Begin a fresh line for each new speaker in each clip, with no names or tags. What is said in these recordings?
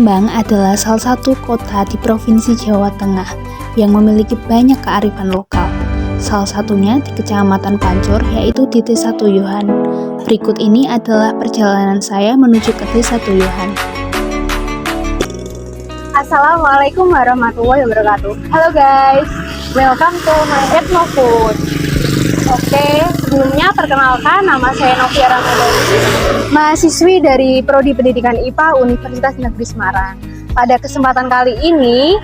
Rembang adalah salah satu kota di Provinsi Jawa Tengah yang memiliki banyak kearifan lokal. Salah satunya di Kecamatan Pancur, yaitu di Desa Tuyuhan. Berikut ini adalah perjalanan saya menuju ke Desa Tuyuhan.
Assalamualaikum warahmatullahi wabarakatuh. Halo guys, welcome to my Ethno Food. Oke, sebelumnya perkenalkan, nama saya Novia Ramadhani, mahasiswi dari Prodi Pendidikan IPA Universitas Negeri Semarang. Pada kesempatan kali ini,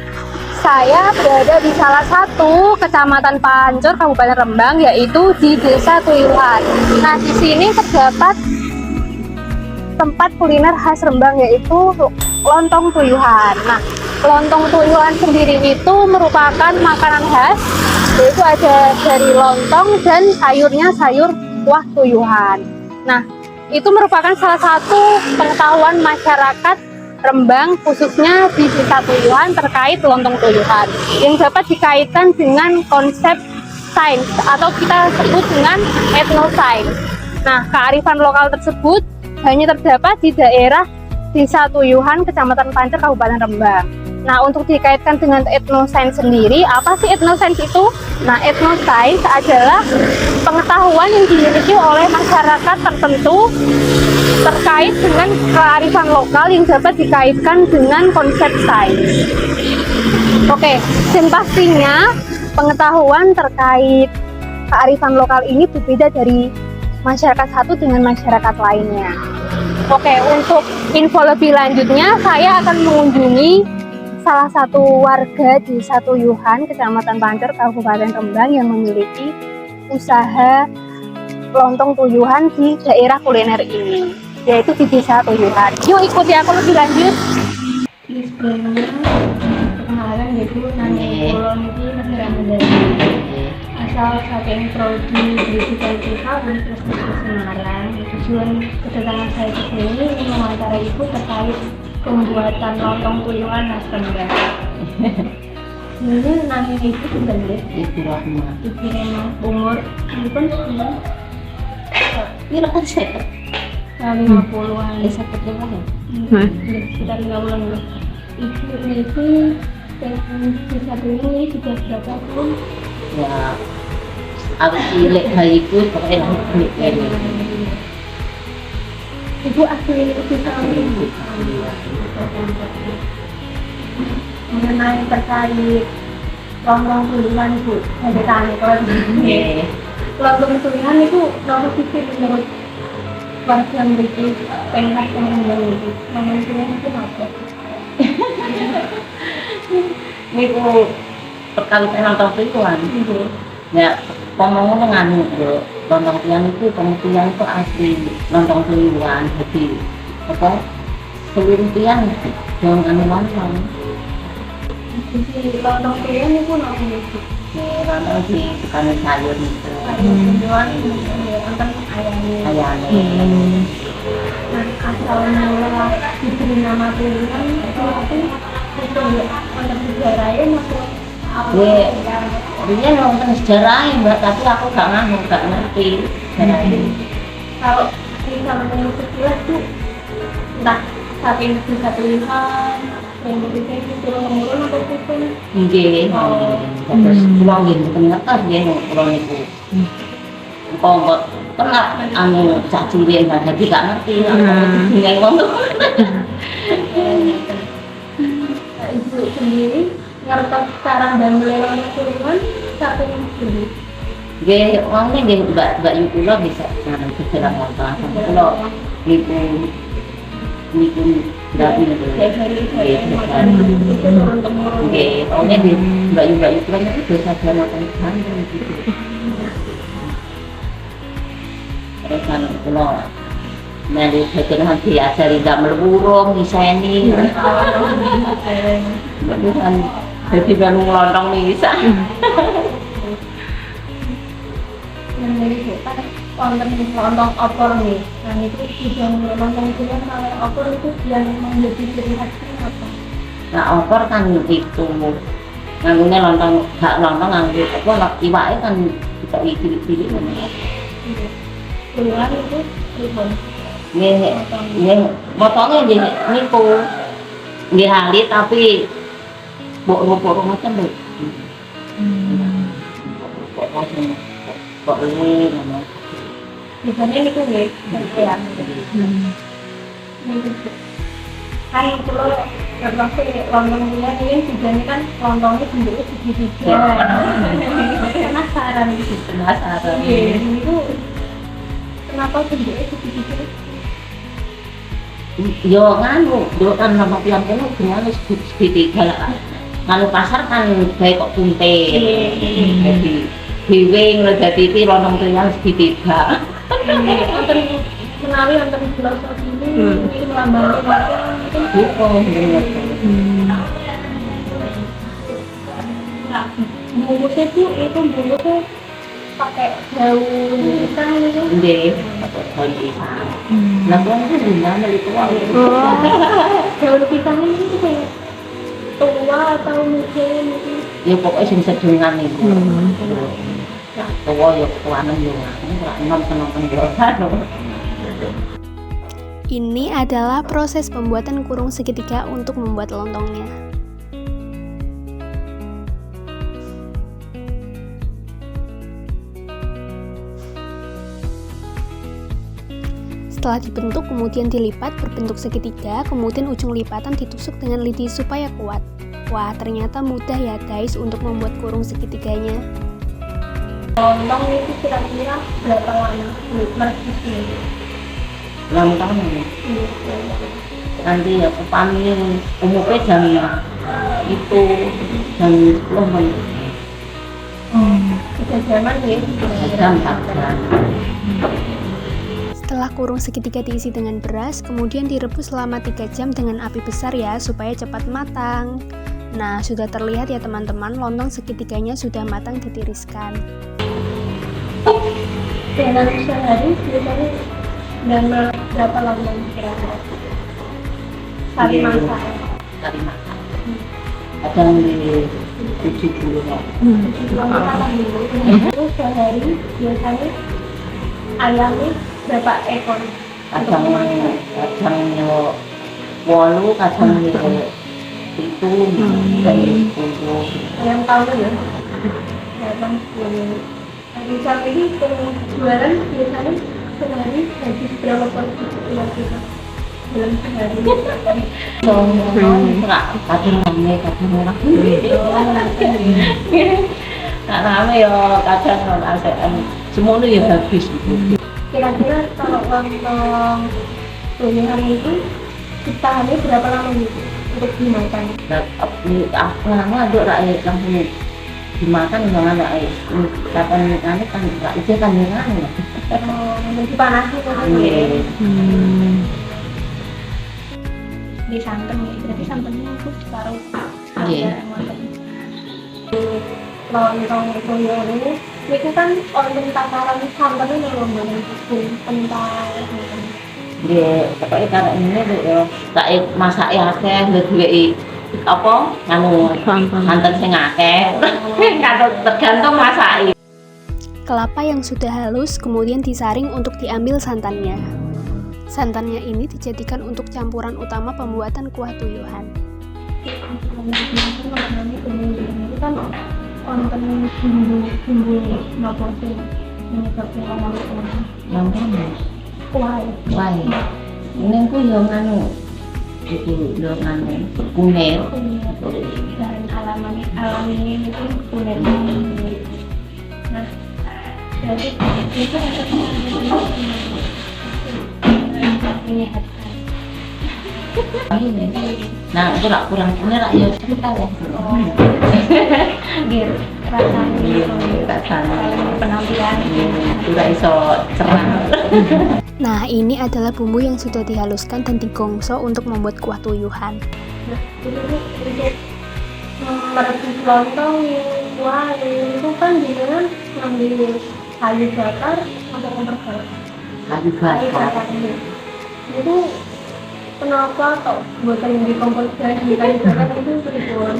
saya berada di salah satu Kecamatan Pancur, Kabupaten Rembang, yaitu di Desa Tuyuhan. Nah, di sini terdapat tempat kuliner khas Rembang, yaitu lontong tuyuhan. Nah, lontong tuyuhan sendiri itu merupakan makanan khas, yaitu ada dari lontong dan sayurnya sayur kuah tuyuhan. Nah, itu merupakan salah satu pengetahuan masyarakat Rembang, khususnya di Desa Tuyuhan, terkait lontong tuyuhan yang dapat dikaitkan dengan konsep sains atau kita sebut dengan etnosains. Nah, kearifan lokal tersebut hanya terdapat di daerah Desa Tuyuhan, Kecamatan Pancur, Kabupaten Rembang. Nah, untuk dikaitkan dengan etnosains sendiri, apa sih etnosains itu? Nah, etnosains adalah pengetahuan yang dimiliki oleh masyarakat tertentu terkait dengan kearifan lokal yang dapat dikaitkan dengan konsep sains. Oke, dan pastinya pengetahuan terkait kearifan lokal ini berbeda dari masyarakat satu dengan masyarakat lainnya. Oke, untuk info lebih lanjutnya, saya akan mengunjungi salah satu warga Desa Tuyuhan, Kecamatan Pancur, Kabupaten Rembang yang memiliki usaha lontong tuyuhan di daerah kuliner ini, yaitu di Desa Tuyuhan. Yuk ikuti aku lebih lanjut. Sebelumnya, perkenalan yaitu Nani Kulon ini negara Mandari, asal saking Prodi Pendidikan IPA Universitas Negeri Semarang. Tujuan kedatangan saya ke sini ingin mewawancarai ibu terkait pembuatan lontong tuyuhan khas Rembang. Ini namanya itu sebenarnya Ibu Rahma. Ibu Rahma, umur itu pun
Ini kan saya
50-an.
sakit banget ya?
Sekitar 50-an. Ibu itu di satu ini sudah berapa tahun?
Ya, aku cilik bayiku pokoknya hidup ini.
Ibu asli Desa ini. Mengenai terkait lontong tuyuhan, Ibu, saya tanya kalau di lontong tuyuhan itu nomor sisi menurut warga memiliki pengkat yang memiliki lontong tuyuhan itu apa?
Ini ku perkali lontong tuyuhan. Ya, ngomong-ngomong nganu bro, lontong tuyuhan itu pengertian itu asli lontong tuyuhan. Jadi apa? Seluruh tuyuhan jangan anu lontong.
Jadi lontong tuyuhan itu namanya itu.
Lontong di tukang sayur itu.
Tuyuhan lontong ayamnya. Nah, asal mula diberi nama tuyuhan itu untuk sejarahnya masuk apa?
Dia nonton sejarahnya mbak, tapi aku gak ngerti sejarahnya.
Kalau kita menurut sejarah itu entah saking Desa Tuyuhan yang berbeda itu turun-temurun atau pun
Nggih, terus kula nggih mboten ngertos nggih kula niku. Kok kena anu cah cilik lah, jadi gak ngerti jenenge wong.
Ibu sendiri ngertos cara damel lontong tuyuhan saking dulu.
Nggih, wong nggih Mbak Yu kula bisa nang sejarah lontong sampe kula niku dari
turun-temurun.
Nggih, pokoknya di Mbak Yu kula niku bisa lontong bandeng gitu. Terus kan kula nanti sekarang diajari damel burung, diseni. Bukan jadi baru lontong bisa.
Yang dari lontong opor nih. Nah, itu bidang lontong tuyuhan kalau opor itu yang menjadi ciri khasnya apa?
Nah, opor kan itu nganggune lontong, gak lontong nganggo apa iwake kan kita cilik-cilik ngono.
Tuyuhan itu ribon.
Nggih, motongnya nggih niku nggih halit tapi bok macam lho. Bok macam bok ini ngono.
Biasanya niku nggih, ya. Kan kalau termasuk lontong dia ini tujuannya kan lontongnya bentuknya segitiga. Penasaran gitu.
Penasaran.
Itu kenapa bentuknya segitiga?
Yo nganu, yo kan nama pian kono gimana segitiga lah. Nganu pasar kan kayak kok punte. Jadi diwing lho dadi iki lontong tuyang segitiga.
Wonten menawi wonten gelas ini iki melambangkan
Bukan bener.
bungkusnya tuh itu bungkusnya pakai daun pisang gitu.
Nggih, daun pisang. Lah kok itu gimana itu wae.
Daun pisang ini kayak tua atau mungkin gitu.
Ya pokoknya sing sedungan itu. Tua ya ketuanan yo. Ora enom seneng yo.
Ini adalah proses pembuatan kurung segitiga untuk membuat lontongnya. Setelah dibentuk, kemudian dilipat berbentuk segitiga, kemudian ujung lipatan ditusuk dengan lidi supaya kuat. Wah, ternyata mudah ya guys untuk membuat kurung segitiganya.
Lontong itu kira-kira berapa lama meresapnya?
Lontong nanti ya upami umumnya jam itu jam 10 menit.
3 jaman ya?
Jam 4 jam.
Setelah kurung segitiga diisi dengan beras, kemudian direbus selama 3 jam dengan api besar ya, supaya cepat matang. Nah, sudah terlihat ya teman-teman, lontong segitiganya sudah matang ditiriskan.
Dalam sehari biasanya dalam berapa lama kira-kira? Sehari masak.
Dari makan. Kadang di 70 ya.
Itu sehari biasanya ayamnya berapa ekor?
Kadang yo 8, kadang yo itu dari 10.
Ayam tahu ya? Ayam 10. Misal ini jualan biasanya sehari habis berapa porsi kira-kira dalam sehari?
Enggak, kadang rame, kadang ora. Enggak rame ya, kadang ora asean. Semono ya habis gitu.
Kira-kira kalau lontong gorengan itu ditahannya berapa lama gitu untuk dimakan?
Nah, aku lama aduk rakyat langsung dimakan dengan rakyat. Kapan anu kan rakyatnya kan dengan.
Dipanasi tuh kan?
Iya.
Di santan ya, berarti santannya itu ditaruh
Iya.
lontong gorengan itu kan wonten takaran santannya lombongan itu kental gitu.
Ya, pokoknya karena ini tuh ya, rakyat masak ya akeh, duwe apa nganu santan sing akeh. Tergantung masake.
Kelapa yang sudah halus kemudian disaring untuk diambil santannya. Santannya ini dijadikan untuk campuran utama pembuatan kuah tuyuhan.
Itu kan wonten bumbu napa sih menyebabkan
Lontong.
kuah.
Wah. Ini ku yo nganu. Itu yo nganu kunir.
Dan alami itu kulit. Nah, jadi itu menyehatkan.
Nah, itu rak kurang kunir rak yo cerita ya.
Biar rasanya
Rasanya
penampilan
ora iso cerah.
Nah, ini adalah bumbu yang sudah dihaluskan dan digongso untuk membuat kuah tuyuhan.
Nah, jadi untuk merebus lontong yang kuah itu kan dengan ngambil kayu bakar atau kompor gas.
Kayu
Kayu
bakar.
bakar ini. Itu kenapa kok buatan di kompor gas di kayu bakar itu pripun?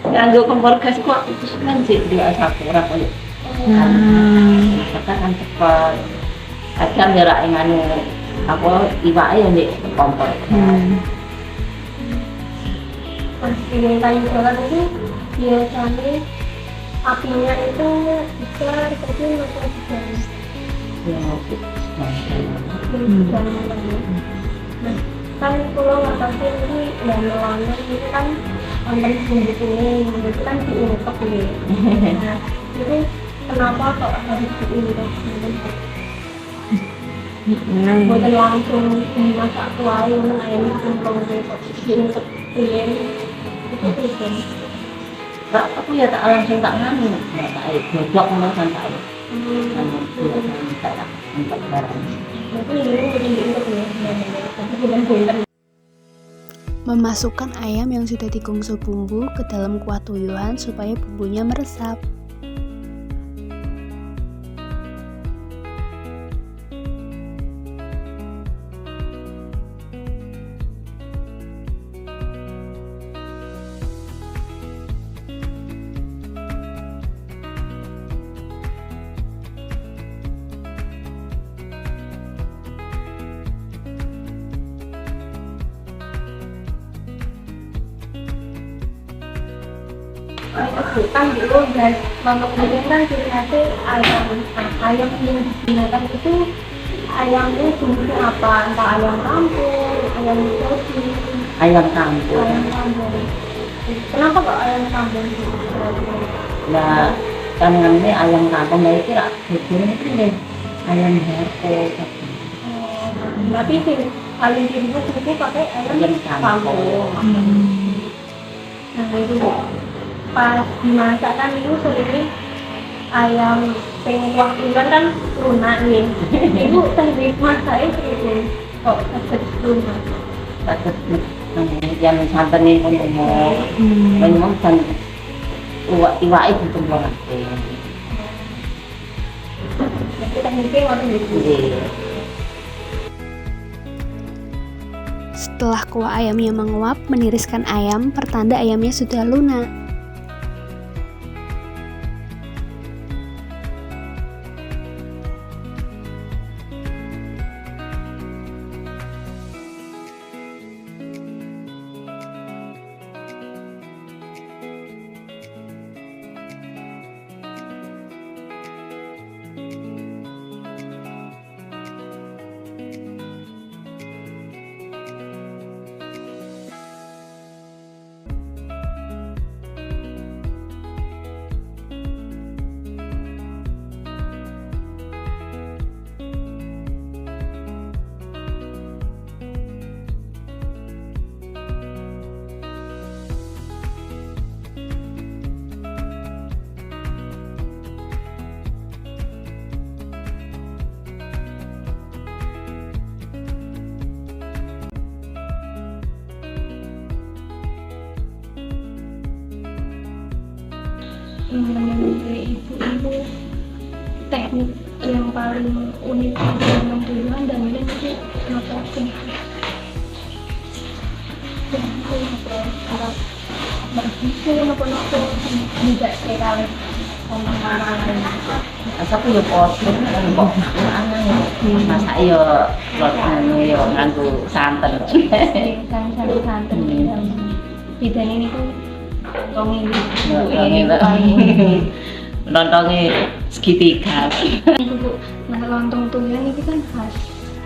Nganggo kompor gas kok kan sih dia sakura koyo. Bakar kan cepet. Kadang ya rak nganu apa iwake ya ndek kompor.
di kayu jalan itu biasanya apinya itu besar tapi masih bisa nah kan kalau nggak tahu ini yang melanda ini kan konten bumbu kuning itu kan diungkep ini nah itu kenapa kok harus diungkep bukan langsung dimasak kuah yang ayam kumpul diungkep itu kan
Kak, aku ya tak langsung tak nganu, nggak tak air, godok mau kan tak air, nganu biasa tak untuk barang.
Memasukkan ayam yang sudah digongso bumbu ke dalam kuah tuyuhan supaya bumbunya meresap.
Kan dulu guys, lontong tuyul kan ciri khasnya ayam. Nah, ayam yang digunakan itu ayamnya jenisnya apa? Entah ayam kampung, ayam sosis,
Ayam kampung.
ayam kampung. Kenapa kok ayam kampung?
Nah, tangannya ayam kampung dari kira betul itu deh ayam herko.
Berarti sih paling dibuat itu pakai ayam
Ayam
kampung. Nah itu pas dimasak kan itu seringnya ayam penguah kan lunak nih. Itu teknik masaknya seperti kok tetap lunak.
Takut yang santannya pun mau, memang san iwa itu pun banget.
Jadi tekniknya waktu itu.
Setelah kuah ayamnya menguap, meniriskan ayam, pertanda ayamnya sudah lunak.
Menurut ibu teknik yang paling unik dalam tuyuhan dan ini itu kenapa sih? Kenapa tidak sekali
Asal aku ya posting kan kok anak masa yo lot anu yo nganggo santen.
santan bedanya ini tuh
Lontongnya segitiga.
Nah lontong tuyul itu kan khas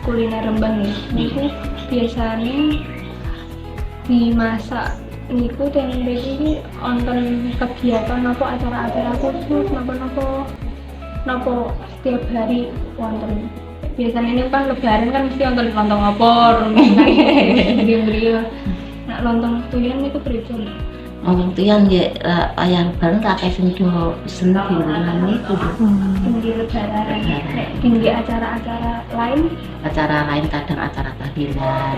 kuliner Rembang ya. Itu biasanya dimasak niku dan ini wonten kegiatan apa acara-acara khusus napa setiap hari wonten. Biasanya ini kan lebaran kan mesti wonten lontong opor, beliau. Nah lontong tuyul itu bericun.
Ngomong tiang ya ayam bareng kakek sing do pesen bimbingan itu.
Tinggi lebaran, tinggi acara-acara lain.
Acara lain kadang acara tahlilan,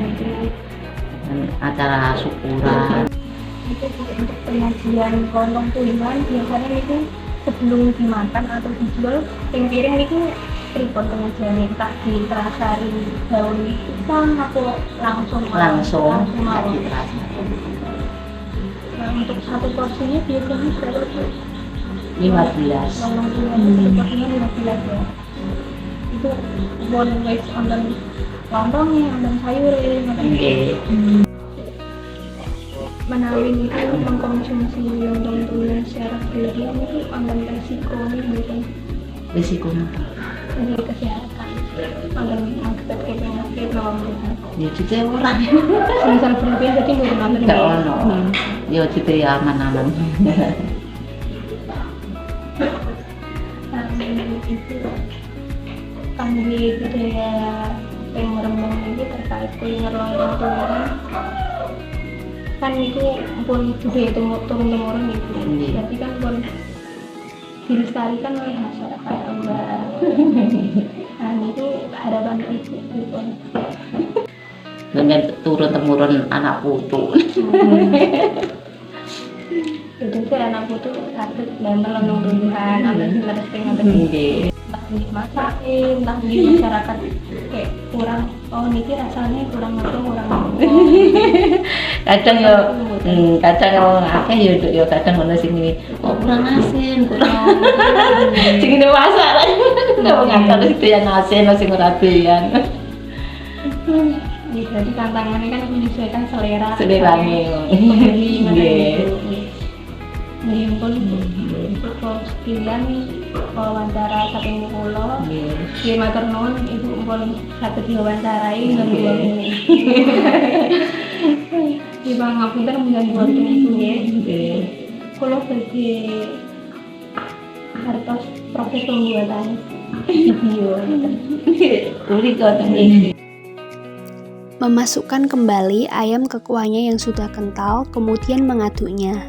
Itu
acara syukuran.
itu untuk penyajian lontong tuyulan biasanya itu sebelum dimakan atau dijual piring itu pripun penyajiannya entah diterasari daun pisang atau langsung
Langsung
mau.
diterasa.
Nah, untuk satu porsinya biasanya berapa tuh?
15.
Lontong tuyulan itu satu porsinya 15 ya. Itu bon wis wonten lontongnya, wonten sayur, wonten
Nggih.
menawi itu mengkonsumsi lontong tuyul secara berlebihan itu akan resiko gitu.
Risikonya
Jadi kesehatan akan mengakibat penyakit lawan
ya juga orang
semisal berlebihan jadi mungkin akan
gak ono ya juga ya aman-aman.
itu kangge budaya yang merembang ini terkait kuliner lontong tuyul kan itu pun budaya turun-temurun gitu. Berarti kan pun dilestarikan oleh masyarakat Mbak. Nah itu harapan ibu gitu.
Dengan turun-temurun anak putu.
Itu sih anak putu sakit dan melonong duluan, ambil ngerti entah dimasakin, entah di masyarakat kayak kurang, oh niki rasanya kurang
Kadang yo kadang akeh yo Duk, yo kadang ono sing ngene oh kurang asin sing ngene masak ndak ngantar itu yang asin sing ora doyan.
Jadi tantangannya kan menyesuaikan selera
Nggih.
Nih pun untuk sekalian wawancara saking kula nggih matur nuwun ibu pun saged diwawancarai nganggo ini. Di pangapunten mengganggu waktu ibu nggih. Kula badhe hartos proses pembuatan video.
Uli koten.
Memasukkan kembali ayam ke kuahnya yang sudah kental, kemudian mengaduknya.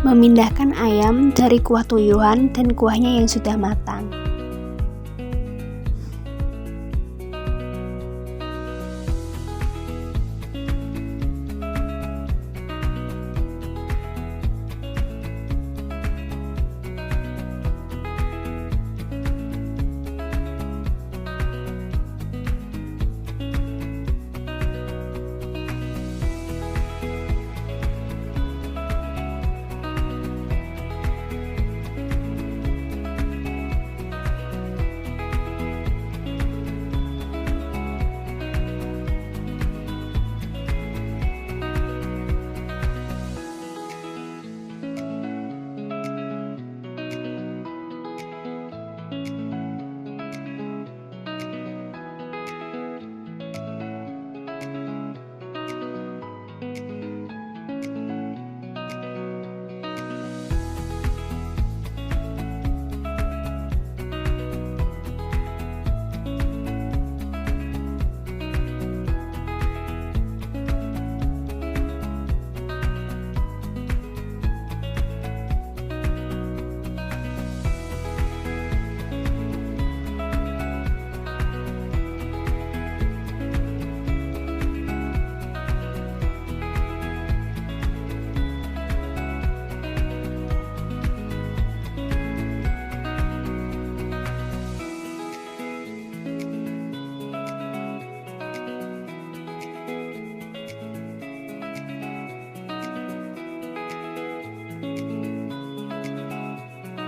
Memindahkan ayam dari kuah tuyuhan dan kuahnya yang sudah matang.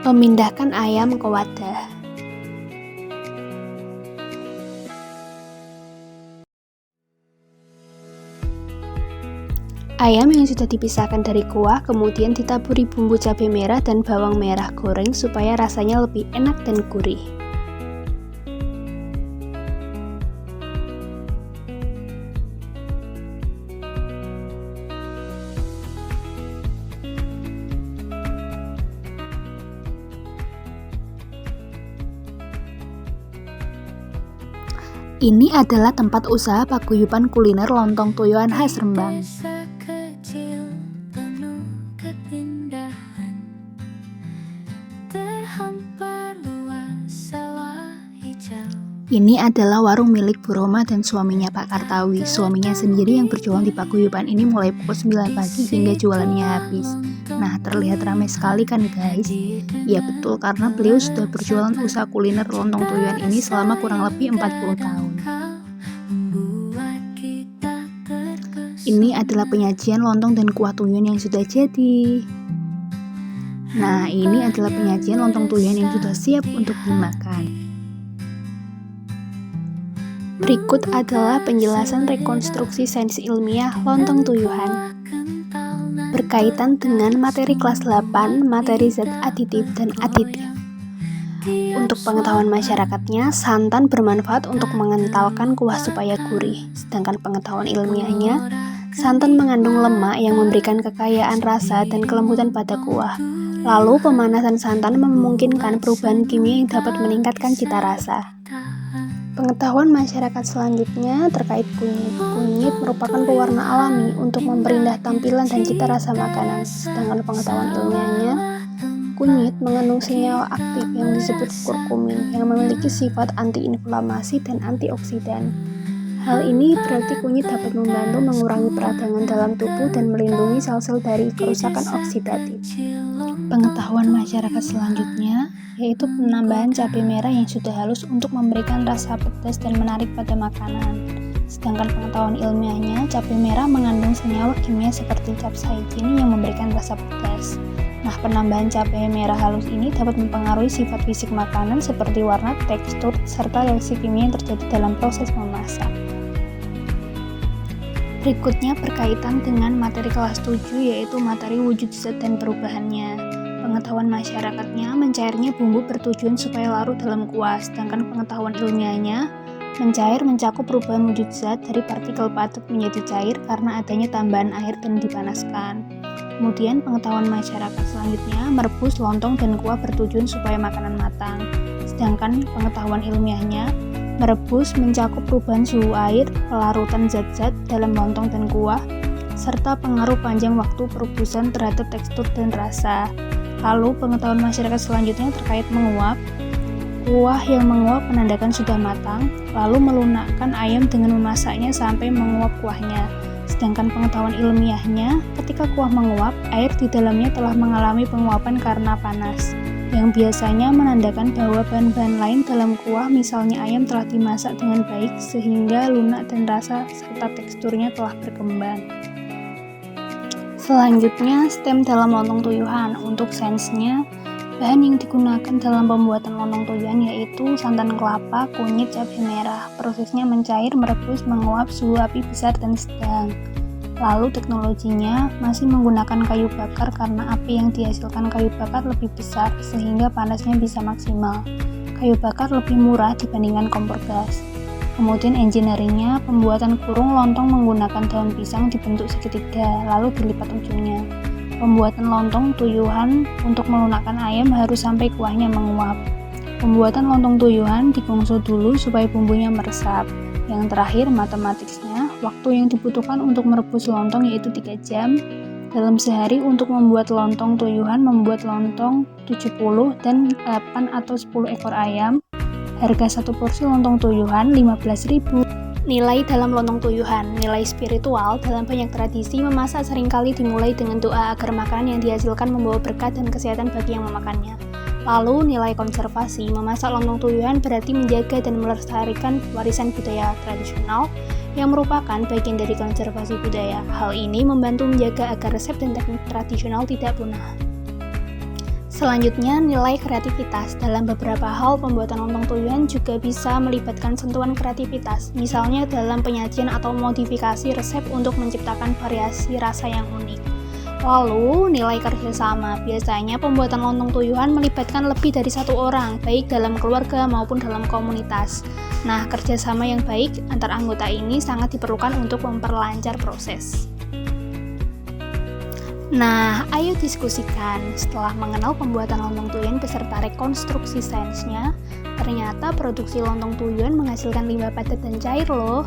Memindahkan ayam ke wadah. Ayam yang sudah dipisahkan dari kuah kemudian ditaburi bumbu cabai merah dan bawang merah goreng supaya rasanya lebih enak dan gurih. Ini adalah tempat usaha paguyuban kuliner lontong tuyuhan khas Rembang. Ini adalah warung milik Bu Roma dan suaminya Pak Kartawi. Suaminya sendiri yang berjualan di paguyuban ini mulai pukul 9 pagi hingga jualannya habis. Nah, terlihat ramai sekali kan guys? Ya betul, karena beliau sudah berjualan usaha kuliner lontong tuyuhan ini selama kurang lebih 40 tahun. Ini adalah penyajian lontong dan kuah tuyul yang sudah jadi. Nah, ini adalah penyajian lontong tuyul yang sudah siap untuk dimakan. Berikut adalah penjelasan rekonstruksi sains ilmiah lontong tuyuhan. Berkaitan dengan materi kelas 8, materi zat aditif dan aditif. Untuk pengetahuan masyarakatnya, santan bermanfaat untuk mengentalkan kuah supaya gurih. Sedangkan pengetahuan ilmiahnya, santan mengandung lemak yang memberikan kekayaan rasa dan kelembutan pada kuah. Lalu, pemanasan santan memungkinkan perubahan kimia yang dapat meningkatkan cita rasa. Pengetahuan masyarakat selanjutnya terkait kunyit. Kunyit merupakan pewarna alami untuk memperindah tampilan dan cita rasa makanan. Sedangkan pengetahuan ilmiahnya, kunyit mengandung senyawa aktif yang disebut kurkumin yang memiliki sifat antiinflamasi dan antioksidan. Hal ini berarti kunyit dapat membantu mengurangi peradangan dalam tubuh dan melindungi sel-sel dari kerusakan oksidatif. Pengetahuan masyarakat selanjutnya yaitu penambahan cabai merah yang sudah halus untuk memberikan rasa pedas dan menarik pada makanan. Sedangkan pengetahuan ilmiahnya, cabai merah mengandung senyawa kimia seperti capsaicin yang memberikan rasa pedas. Nah, penambahan cabai merah halus ini dapat mempengaruhi sifat fisik makanan seperti warna, tekstur, serta reaksi kimia yang terjadi dalam proses memasak. Berikutnya berkaitan dengan materi kelas 7 yaitu materi wujud zat dan perubahannya. Pengetahuan masyarakatnya, mencairnya bumbu bertujuan supaya larut dalam kuah, sedangkan pengetahuan ilmiahnya, mencair mencakup perubahan wujud zat dari partikel padat menjadi cair karena adanya tambahan air dan dipanaskan. Kemudian pengetahuan masyarakat selanjutnya, merebus lontong dan kuah bertujuan supaya makanan matang. Sedangkan pengetahuan ilmiahnya, merebus mencakup perubahan suhu air, pelarutan zat-zat dalam lontong dan kuah, serta pengaruh panjang waktu perebusan terhadap tekstur dan rasa. Lalu pengetahuan masyarakat selanjutnya terkait menguap. Kuah yang menguap menandakan sudah matang, lalu melunakkan ayam dengan memasaknya sampai menguap kuahnya. Sedangkan pengetahuan ilmiahnya, ketika kuah menguap, air di dalamnya telah mengalami penguapan karena panas, yang biasanya menandakan bahwa bahan-bahan lain dalam kuah, misalnya ayam, telah dimasak dengan baik sehingga lunak dan rasa serta teksturnya telah berkembang. Selanjutnya, stem dalam lontong tuyuhan. Untuk sainsnya, bahan yang digunakan dalam pembuatan lontong tuyuhan yaitu santan kelapa, kunyit, cabai merah. Prosesnya mencair, merebus, menguap, suhu api besar dan sedang. Lalu teknologinya masih menggunakan kayu bakar karena api yang dihasilkan kayu bakar lebih besar sehingga panasnya bisa maksimal. Kayu bakar lebih murah dibandingkan kompor gas. Kemudian engineeringnya, pembuatan kurung lontong menggunakan daun pisang dibentuk segitiga, lalu dilipat ujungnya. Pembuatan lontong tuyuhan untuk melunakkan ayam harus sampai kuahnya menguap. Pembuatan lontong tuyuhan dibungsu dulu supaya bumbunya meresap. Yang terakhir, matematiknya, waktu yang dibutuhkan untuk merebus lontong yaitu 3 jam. Dalam sehari untuk membuat lontong tuyuhan, membuat lontong 70 dan 8 atau 10 ekor ayam. Harga satu porsi lontong tuyuhan 15.000. Nilai dalam lontong tuyuhan. Nilai spiritual dalam banyak tradisi memasak seringkali dimulai dengan doa agar makanan yang dihasilkan membawa berkat dan kesehatan bagi yang memakannya. Lalu nilai konservasi. Memasak lontong tuyuhan berarti menjaga dan melestarikan warisan budaya tradisional yang merupakan bagian dari konservasi budaya. Hal ini membantu menjaga agar resep dan teknik tradisional tidak punah. Selanjutnya, nilai kreativitas. Dalam beberapa hal, pembuatan lontong tuyuhan juga bisa melibatkan sentuhan kreativitas, misalnya dalam penyajian atau modifikasi resep untuk menciptakan variasi rasa yang unik. Lalu, nilai kerjasama. Biasanya, pembuatan lontong tuyuhan melibatkan lebih dari satu orang, baik dalam keluarga maupun dalam komunitas. Nah, kerjasama yang baik antar anggota ini sangat diperlukan untuk memperlancar proses. Nah, ayo diskusikan. Setelah mengenal pembuatan lontong tuyuhan beserta rekonstruksi sainsnya, ternyata produksi lontong tuyuhan menghasilkan limbah padat dan cair loh.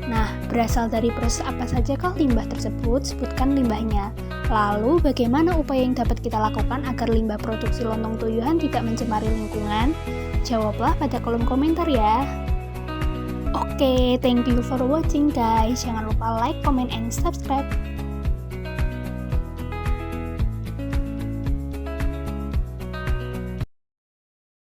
Nah, berasal dari proses apa sajakah limbah tersebut? Sebutkan limbahnya. Lalu, bagaimana upaya yang dapat kita lakukan agar limbah produksi lontong tuyuhan tidak mencemari lingkungan? Jawablah pada kolom komentar ya. Oke, thank you for watching guys. Jangan lupa like, comment, and subscribe.